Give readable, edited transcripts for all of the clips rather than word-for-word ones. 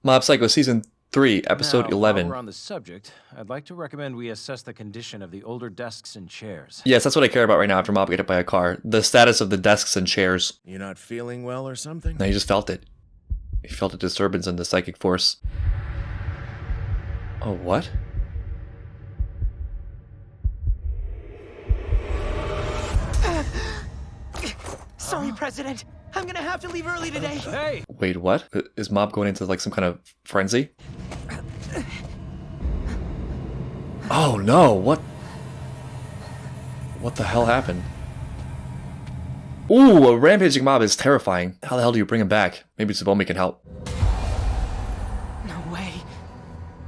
Mob Psycho Season 3, Episode 11. While we're on the subject, I'd like to recommend we assess the condition of the older desks and chairs. Yes, that's what I care about right now after Mob got hit by a car. The status of the desks and chairs. You're not feeling well or something? No, he just felt it. He felt a disturbance in the psychic force. Oh, what? Sorry, President. I'm gonna have to leave early today. Hey! Wait, what? Is Mob going into like some kind of frenzy? Oh no, what? What the hell happened? Ooh, a rampaging mob is terrifying. How the hell do you bring him back? Maybe Tsubomi can help. No way.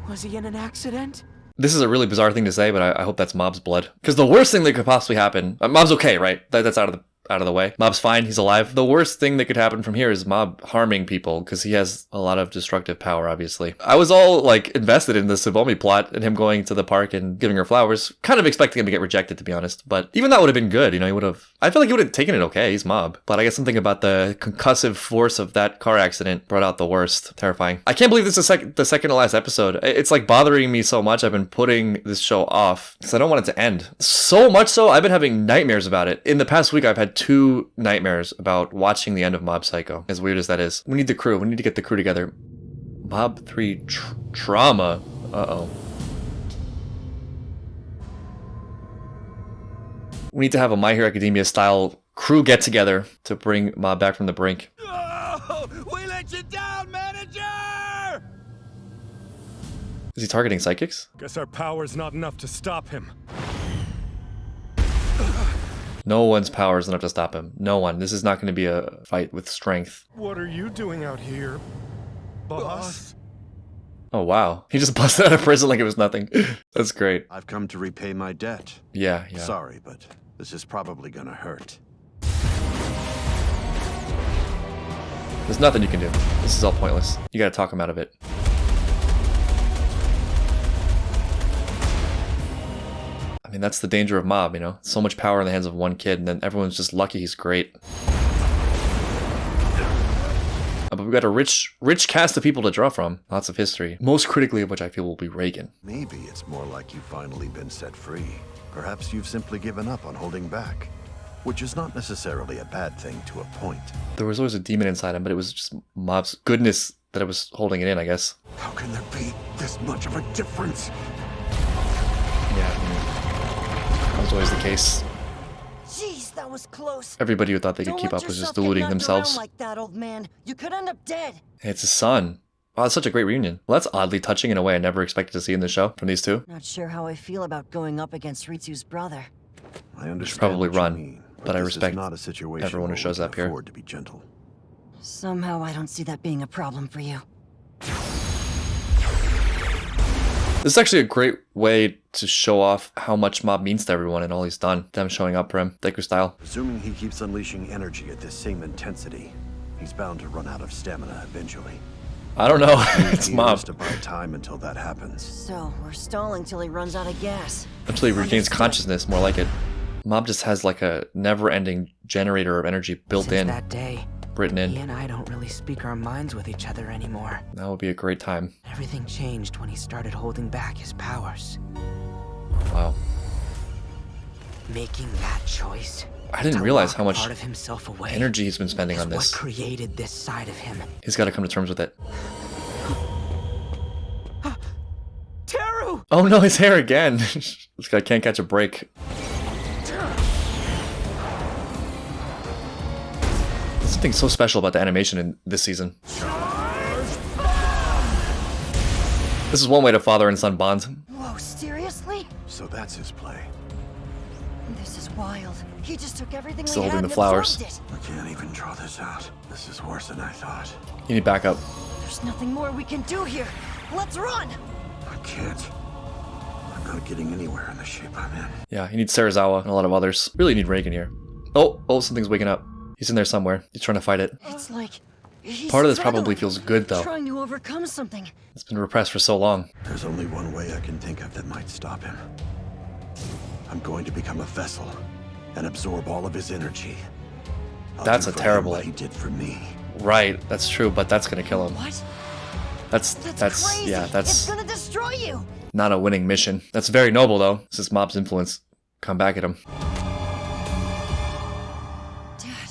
Was he in an accident? This is a really bizarre thing to say, but I hope that's Mob's blood. Because the worst thing that could possibly happen... Mob's okay, right? That's out of the way. Mob's fine, he's alive. The worst thing that could happen from here is Mob harming people, because he has a lot of destructive power, obviously. I was all, like, invested in the Tsubomi plot and him going to the park and giving her flowers. Kind of expecting him to get rejected, to be honest. But even that would have been good, you know, he would have... I feel like he would have taken it okay, he's Mob. But I guess something about the concussive force of that car accident brought out the worst. Terrifying. I can't believe this is the second to last episode. It's, like, bothering me so much I've been putting this show off, because I don't want it to end. So much so, I've been having nightmares about it. In the past week, I've had 2 nightmares about watching the end of Mob Psycho, as weird as that is. We need the crew. We need to get the crew together. Mob 3 trauma. Uh-oh. We need to have a My Hero Academia style crew get together to bring Mob back from the brink. Oh, we let you down, manager! Is he targeting psychics? Guess our power's not enough to stop him. No one's power is enough to stop him. No one. This is not going to be a fight with strength. What are you doing out here, boss? Oh, wow. He just busted out of prison like it was nothing. That's great. I've come to repay my debt. Yeah. Sorry, but this is probably gonna hurt. There's nothing you can do. This is all pointless. You gotta talk him out of it. I mean, that's the danger of Mob, you know? So much power in the hands of one kid, and then everyone's just lucky he's great. But we've got a rich cast of people to draw from. Lots of history. Most critically of which I feel will be Reagan. Maybe it's more like you've finally been set free. Perhaps you've simply given up on holding back, which is not necessarily a bad thing to a point. There was always a demon inside him, but it was just Mob's goodness that was holding it in, I guess. How can there be this much of a difference? Yeah, that was always the case. Jeez, that was close. Everybody who thought they could keep up was just deluding themselves. Like that, old man. You could end up dead. Hey, it's his son. Wow, that's such a great reunion. Well, that's oddly touching in a way I never expected to see in the show from these two. Not sure how I feel about going up against Ritsu's brother. I understand. Should probably what you run, mean, but I this respect is not a situation everyone who where we shows can up here. afford to be gentle. Somehow I don't see that being a problem for you. This is actually a great way to show off how much Mob means to everyone and all he's done. Them showing up for him, Deku style. Assuming he keeps unleashing energy at this same intensity, he's bound to run out of stamina eventually. I don't know. It's He Mob. has to buy time until that happens. So, we're stalling till he runs out of gas. Until he regains consciousness, more like it. Mob just has like a never-ending generator of energy built Since in, that day, written he in. and I don't really speak our minds with each other anymore. That would be a great time. Everything changed when he started holding back his powers. Wow. Making that choice. I didn't to realize lock how much part of himself away energy he's been spending is on this. what created this side of him. He's got to come to terms with it. Teru! Oh no, his hair again. This guy can't catch a break. There's something so special about the animation in this season. This is one way to father and son bond. Whoa, seriously? So that's his play. This is wild. He just took everything Still we had holding and the flowers. absorbed it. I can't even draw this out. This is worse than I thought. You need backup. There's nothing more we can do here. Let's run! I can't. I'm not getting anywhere in the shape I'm in. Yeah, you need Serizawa and a lot of others. Really need Reagan here. Oh, something's waking up. He's in there somewhere. He's trying to fight it. It's like he's Part of this struggling, probably feels good though. trying to overcome something. It's been repressed for so long. There's only one way I can think of that might stop him. I'm going to become a vessel and absorb all of his energy. I'll That's do a for him terrible what he did for me. Right, that's true, but that's gonna kill him. What? That's crazy. Yeah, It's that's gonna destroy you. not a winning mission. That's very noble though. This is Mob's influence. Come back at him. Dad.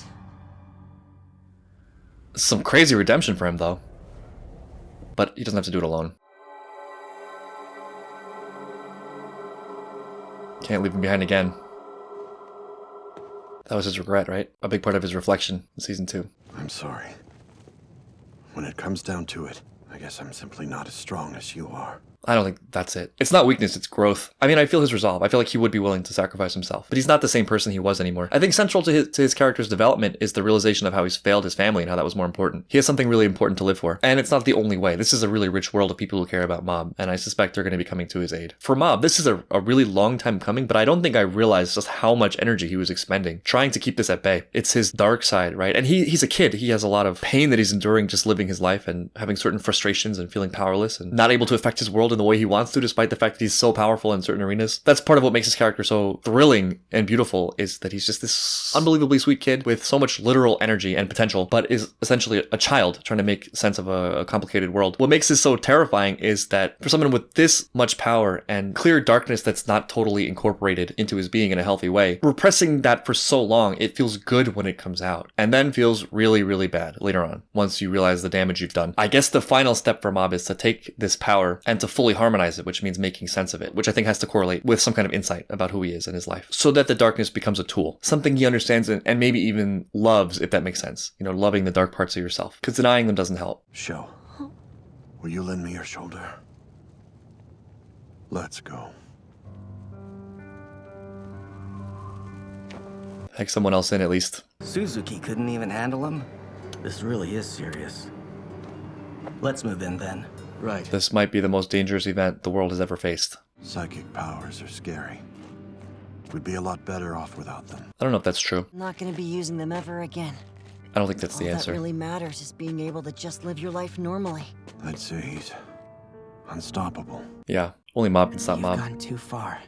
Some crazy redemption for him though. But he doesn't have to do it alone. Can't leave him behind again. That was his regret, right? A big part of his reflection in season 2. I'm sorry. When it comes down to it, I guess I'm simply not as strong as you are. I don't think that's it. It's not weakness, it's growth. I mean, I feel his resolve. I feel like he would be willing to sacrifice himself. But he's not the same person he was anymore. I think central to his character's development is the realization of how he's failed his family and how that was more important. He has something really important to live for. And it's not the only way. This is a really rich world of people who care about Mob, and I suspect they're going to be coming to his aid. For Mob, this is a really long time coming, but I don't think I realized just how much energy he was expending trying to keep this at bay. It's his dark side, right? And he's a kid. He has a lot of pain that he's enduring just living his life and having certain frustrations and feeling powerless and not able to affect his world in the way he wants to, despite the fact that he's so powerful in certain arenas. That's part of what makes his character so thrilling and beautiful, is that he's just this unbelievably sweet kid with so much literal energy and potential, but is essentially a child trying to make sense of a complicated world. What makes this so terrifying is that for someone with this much power and clear darkness that's not totally incorporated into his being in a healthy way, repressing that for so long, it feels good when it comes out, and then feels really, really bad later on, once you realize the damage you've done. I guess the final step for Mob is to take this power and to fully harmonize it, which means making sense of it, which I think has to correlate with some kind of insight about who he is in his life, so that the darkness becomes a tool, something he understands and maybe even loves, if that makes sense. You know, loving the dark parts of yourself, because denying them doesn't help. Sho, will you lend me your shoulder? Let's go. Heck someone else in at least. Suzuki couldn't even handle him? This really is serious. Let's move in then. Right. This might be the most dangerous event the world has ever faced. Psychic powers are scary. We'd be a lot better off without them. I don't know if that's true. I'm not gonna be using them ever again. I don't think that's the All answer. that really matters is being able to just live your life normally. I'd say he's unstoppable. Yeah, only Mob can stop You've Mob. gone too far,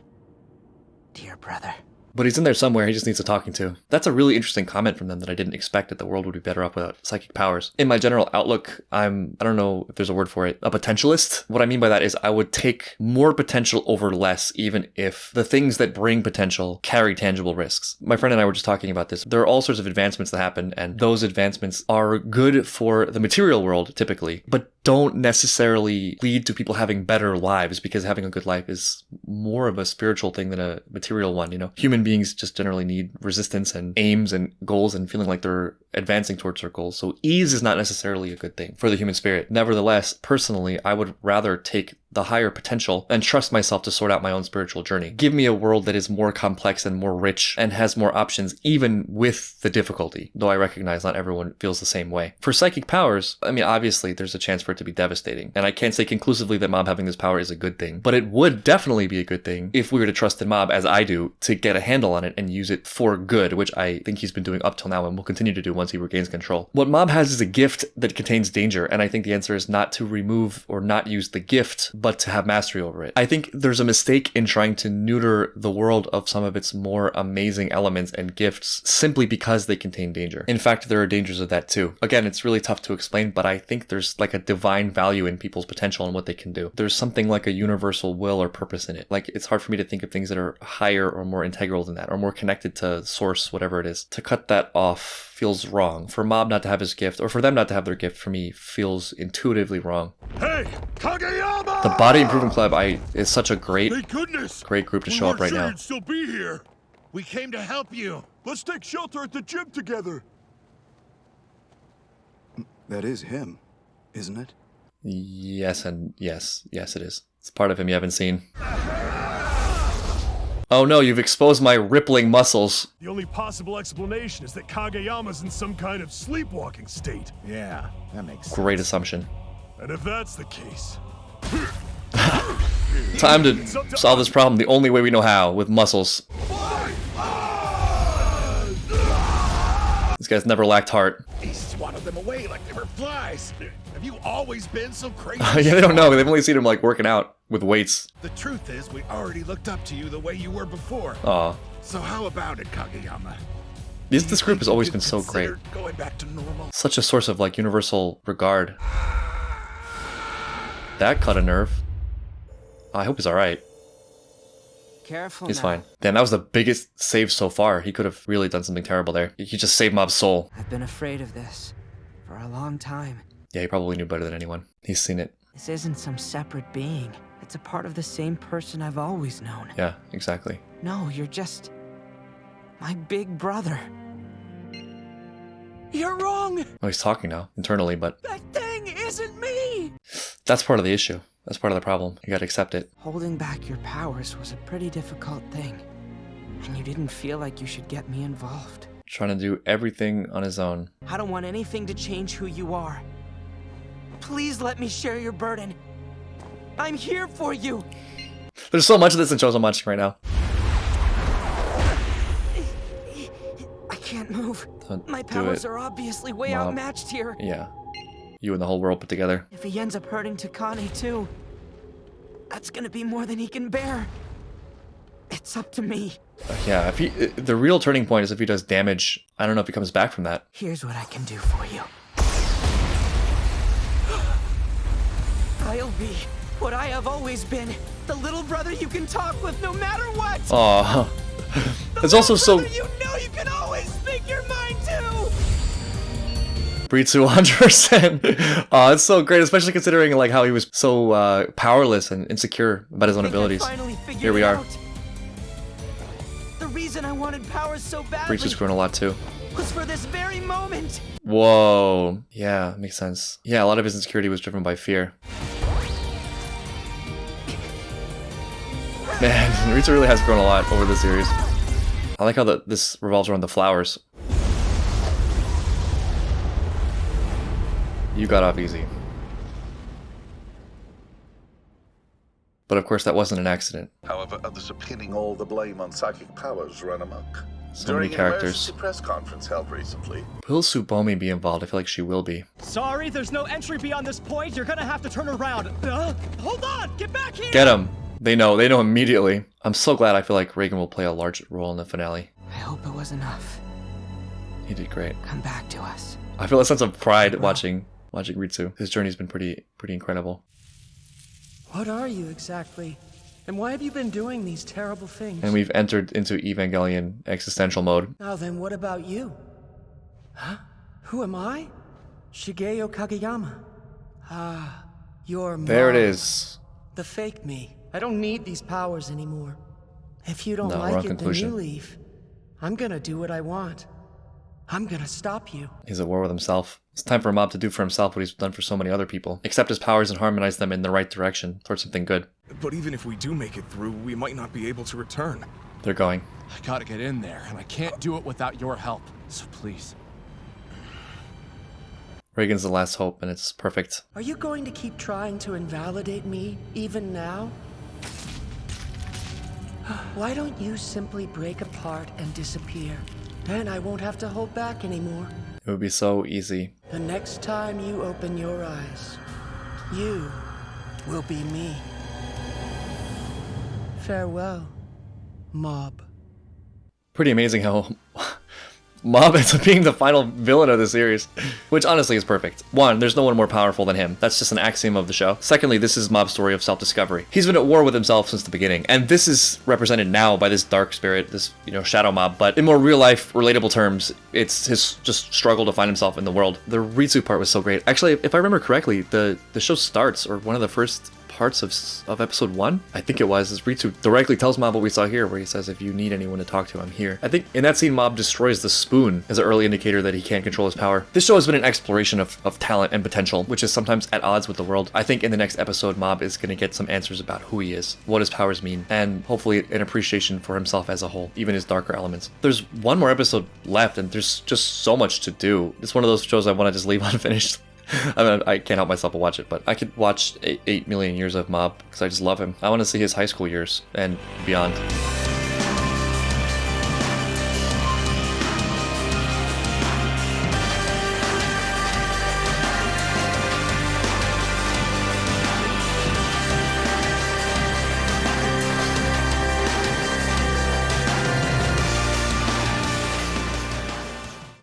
dear brother. But he's in there somewhere, he just needs a talking to. That's a really interesting comment from them that I didn't expect, that the world would be better off without psychic powers. In my general outlook, I don't know if there's a word for it, a potentialist. What I mean by that is I would take more potential over less, even if the things that bring potential carry tangible risks. My friend and I were just talking about this. There are all sorts of advancements that happen, and those advancements are good for the material world, typically, but don't necessarily lead to people having better lives, because having a good life is more of a spiritual thing than a material one, you know? Human beings just generally need resistance and aims and goals and feeling like they're advancing towards their goals. So ease is not necessarily a good thing for the human spirit. Nevertheless, personally, I would rather take the higher potential and trust myself to sort out my own spiritual journey. Give me a world that is more complex and more rich and has more options, even with the difficulty, though I recognize not everyone feels the same way. For psychic powers, I mean, obviously there's a chance for it to be devastating, and I can't say conclusively that Mob having this power is a good thing, but it would definitely be a good thing if we were to trust in Mob, as I do, to get a handle on it and use it for good, which I think he's been doing up till now and will continue to do once he regains control. What Mob has is a gift that contains danger, and I think the answer is not to remove or not use the gift, but to have mastery over it. I think there's a mistake in trying to neuter the world of some of its more amazing elements and gifts simply because they contain danger. In fact, there are dangers of that too. Again, it's really tough to explain, but I think there's like a divine value in people's potential and what they can do. There's something like a universal will or purpose in it. Like, it's hard for me to think of things that are higher or more integral than that, or more connected to source, whatever it is. To cut that off feels wrong. For Mob not to have his gift, or for them not to have their gift, for me, feels intuitively wrong. Hey, Kageyama! The Body Improvement Club is such a great Thank goodness! group to We show up weren't right sure now. you'd still be here. We came to help you. Let's take shelter at the gym together. That is him, isn't it? Yes, and yes. Yes, it is. It's part of him you haven't seen. Oh no, you've exposed my rippling muscles. The only possible explanation is that Kageyama's in some kind of sleepwalking state. Yeah, that makes sense. Great assumption. And if that's the case, Time to solve this problem the only way we know how, with muscles. This guy's never lacked heart. He swatted them away like they were flies. Have you always been so crazy? Yeah, they don't know. They've only seen him like working out with weights. The truth is, we already looked up to you the way you were before. Aw. So how about it, Kageyama? This group has always been so great. Consider going back to normal. Such a source of like universal regard. That cut a nerve. I hope he's alright. Careful He's now. fine. Damn, that was the biggest save so far. He could have really done something terrible there. He just saved Mob's soul. I've been afraid of this for a long time. Yeah, he probably knew better than anyone. He's seen it. This isn't some separate being. It's a part of the same person I've always known. Yeah, exactly. No, you're just my big brother. You're wrong! Oh, he's talking now, internally, but That thing isn't me! that's part of the issue. That's part of the problem. You gotta accept it. Holding back your powers was a pretty difficult thing. And you didn't feel like you should get me involved. Trying to do everything on his own. I don't want anything to change who you are. Please let me share your burden. I'm here for you! There's so much of this in shows I'm watching right now. I can't move. Don't My do powers it. are obviously way Mob. outmatched here. Yeah. You and the whole world put together. If he ends up hurting Takane too, that's gonna be more than he can bear. It's up to me. Yeah, if he, the real turning point is if he does damage. I don't know if he comes back from that. Here's what I can do for you. I'll be what I have always been. The little brother you can talk with no matter what. Aw. The It's also little so... brother you know you can always speak your mind to. Ritsu 100%. Oh, it's so great, especially considering like how he was so powerless and insecure about his own abilities. Finally figured Here we it are. out. The reason I wanted powers so badly Ritsu's grown a lot too. was for this very moment. Whoa. Yeah, makes sense. Yeah, a lot of his insecurity was driven by fear. Man, Ritsu really has grown a lot over the series. I like how this revolves around the flowers. You got off easy. But of course that wasn't an accident. However, others are pinning all the blame on psychic powers run amok. So many During an characters. emergency press conference held recently, Will Tsubomi be involved? I feel like she will be. Sorry, there's no entry beyond this point. You're gonna have to turn around. Hold on! Get back here! Get him! They know immediately. I'm so glad. I feel like Reagan will play a large role in the finale. I hope it was enough. He did great. Come back to us. I feel a sense of pride watching Ritsu. His journey's been pretty incredible. What are you exactly? And why have you been doing these terrible things? And we've entered into Evangelion existential mode. Now then, what about you? Huh? Who am I? Shigeo Kageyama. Ah, your mom. There it is. The fake me. I don't need these powers anymore. If you don't No, like wrong it, conclusion. then you leave. I'm gonna do what I want. I'm gonna stop you. He's at war with himself. It's time for Mob to do for himself what he's done for so many other people. Accept his powers and harmonize them in the right direction, towards something good. But even if we do make it through, we might not be able to return. They're going. I gotta get in there, and I can't do it without your help. So please. Reagan's the last hope, and it's perfect. Are you going to keep trying to invalidate me, even now? Why don't you simply break apart and disappear? Then I won't have to hold back anymore. It would be so easy. The next time you open your eyes, you will be me. Farewell, Mob. Pretty amazing how Mob ends up being the final villain of the series, which honestly is perfect. One, there's no one more powerful than him. That's just an axiom of the show. Secondly, this is Mob's story of self-discovery. He's been at war with himself since the beginning, and this is represented now by this dark spirit, this, shadow Mob, but in more real-life, relatable terms, it's his just struggle to find himself in the world. The Ritsu part was so great. Actually, if I remember correctly, the show starts, or one of the first parts of episode 1, I think it was, is Ritsu directly tells Mob what we saw here, where he says, if you need anyone to talk to, I'm here. I think in that scene, Mob destroys the spoon as an early indicator that he can't control his power. This show has been an exploration of talent and potential, which is sometimes at odds with the world. I think in the next episode, Mob is going to get some answers about who he is, what his powers mean, and hopefully an appreciation for himself as a whole, even his darker elements. There's one more episode left, and there's just so much to do. It's one of those shows I want to just leave unfinished. I mean, I can't help myself but watch it, but I could watch 8 million years of Mob because I just love him. I want to see his high school years and beyond.